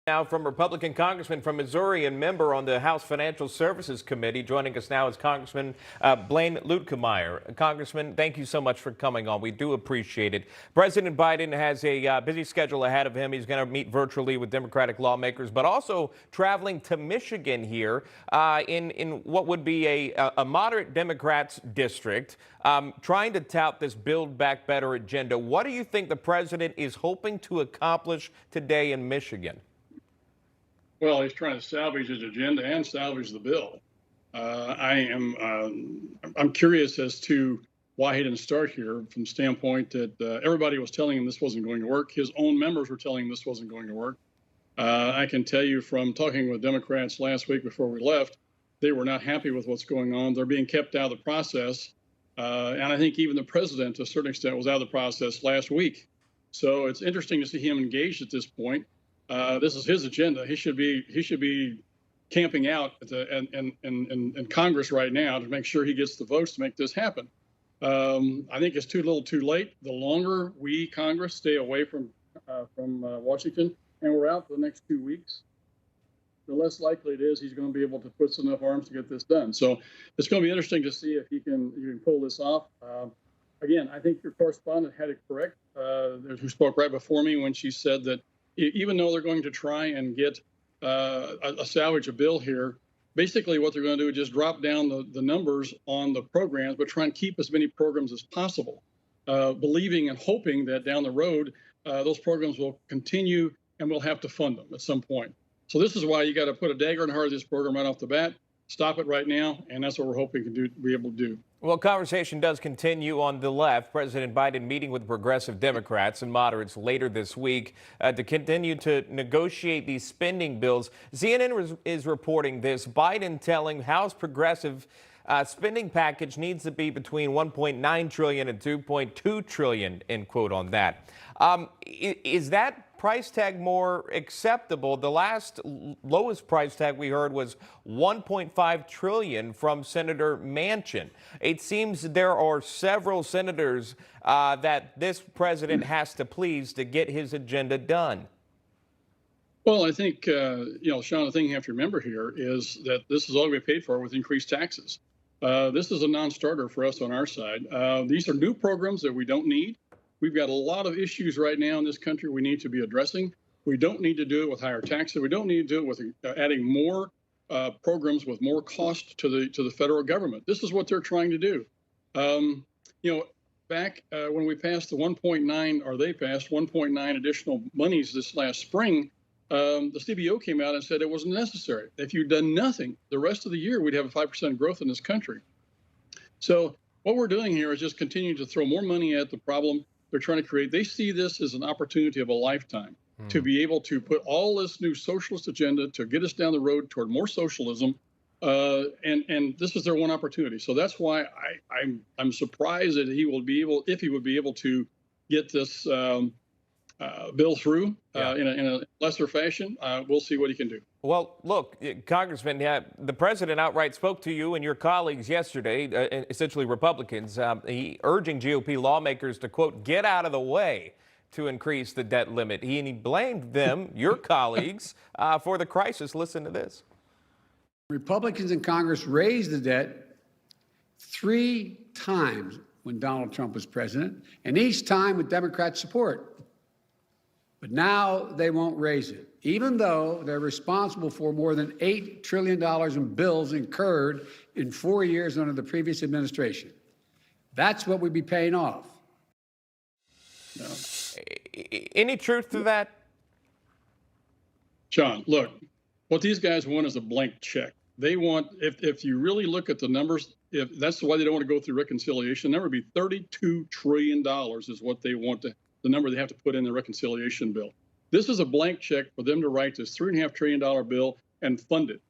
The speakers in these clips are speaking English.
Now from Republican Congressman from Missouri and member on the House Financial Services Committee. Joining us now is Congressman Blaine Luetkemeyer. Congressman, thank you so much for coming on. We do appreciate it. President Biden has a busy schedule ahead of him. He's going to meet virtually with Democratic lawmakers, but also traveling to Michigan here in what would be a moderate Democrats district, trying to tout this Build Back Better agenda. What do you think the president is hoping to accomplish today in Michigan? Well, he's trying to salvage his agenda and salvage the bill. I'm curious as to why he didn't start here, from the standpoint that everybody was telling him this wasn't going to work. His own members were telling him this wasn't going to work. I can tell you from talking with Democrats last week before we left, they were not happy with what's going on. They're being kept out of the process. And I think even the president, to a certain extent, was out of the process last week. So it's interesting to see him engaged at this point. This is his agenda. He should be camping out in Congress right now to make sure he gets the votes to make this happen. I think it's too little, too late. The longer we, Congress, stay away from Washington, and we're out for the next 2 weeks, the less likely it is he's going to be able to put enough arms to get this done. So it's going to be interesting to see if he can pull this off. Again, I think your correspondent had it correct, who spoke right before me when she said that even though they're going to try and get a salvage a bill here, basically what they're going to do is just drop down the numbers on the programs, but try and keep as many programs as possible, believing and hoping that down the road those programs will continue and we'll have to fund them at some point. So this is why you got to put a dagger in the heart of this program right off the bat, stop it right now, and that's what we're hoping to be able to do. Well, conversation does continue on the left. President Biden meeting with progressive Democrats and moderates later this week to continue to negotiate these spending bills. CNN is reporting this. Biden telling House progressive spending package needs to be between $1.9 trillion and $2.2 trillion, end quote on that. Is that price tag more acceptable? The last lowest price tag we heard was $1.5 trillion from Senator Manchin. It seems there are several senators that this president has to please to get his agenda done. Well, I think, Shaun, the thing you have to remember here is that this is all going to be paid for with increased taxes. This is a non-starter for us on our side. These are new programs that we don't need. We've got a lot of issues right now in this country we need to be addressing. We don't need to do it with higher taxes. We don't need to do it with adding more programs with more cost to the federal government. This is what they're trying to do. Back when we passed the 1.9, or they passed 1.9 additional monies this last spring, the CBO came out and said it wasn't necessary. If you'd done nothing the rest of the year, we'd have a 5% growth in this country. So what we're doing here is just continuing to throw more money at the problem they're trying to create. They see this as an opportunity of a lifetime to be able to put all this new socialist agenda to get us down the road toward more socialism. And this is their one opportunity. So that's why I'm surprised that he would be able to get this bill through in a lesser fashion. We'll see what he can do. Well, look, Congressman, the president outright spoke to you and your colleagues yesterday, essentially Republicans, urging GOP lawmakers to, quote, get out of the way to increase the debt limit. He blamed them, your colleagues, for the crisis. Listen to this. Republicans in Congress raised the debt 3 times when Donald Trump was president, and each time with Democrat support. But now they won't raise it, even though they're responsible for more than $8 trillion in bills incurred in 4 years under the previous administration. That's what we'd be paying off. No. Any truth to that? Shaun, look, what these guys want is a blank check. They want, if you really look at the numbers, if that's why they don't want to go through reconciliation, the number would be $32 trillion is what they want to, the number they have to put in the reconciliation bill. This is a blank check for them to write this $3.5 trillion bill and fund it.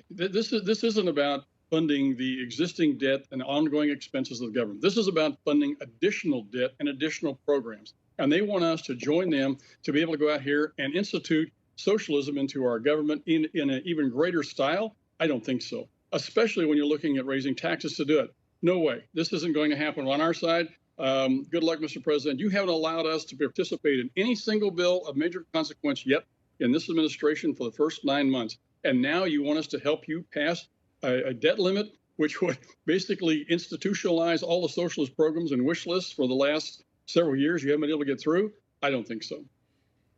This isn't about funding the existing debt and ongoing expenses of the government. This is about funding additional debt and additional programs. And they want us to join them to be able to go out here and institute socialism into our government in an even greater style. I don't think so, especially when you're looking at raising taxes to do it. No way. This isn't going to happen on our side. Good luck, Mr. President. You haven't allowed us to participate in any single bill of major consequence yet in this administration for the first 9 months. And now you want us to help you pass a debt limit, which would basically institutionalize all the socialist programs and wish lists for the last several years you haven't been able to get through? I don't think so.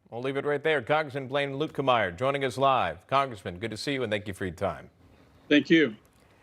We'll leave it right there. Congressman Blaine Luetkemeyer joining us live. Congressman, good to see you and thank you for your time. Thank you.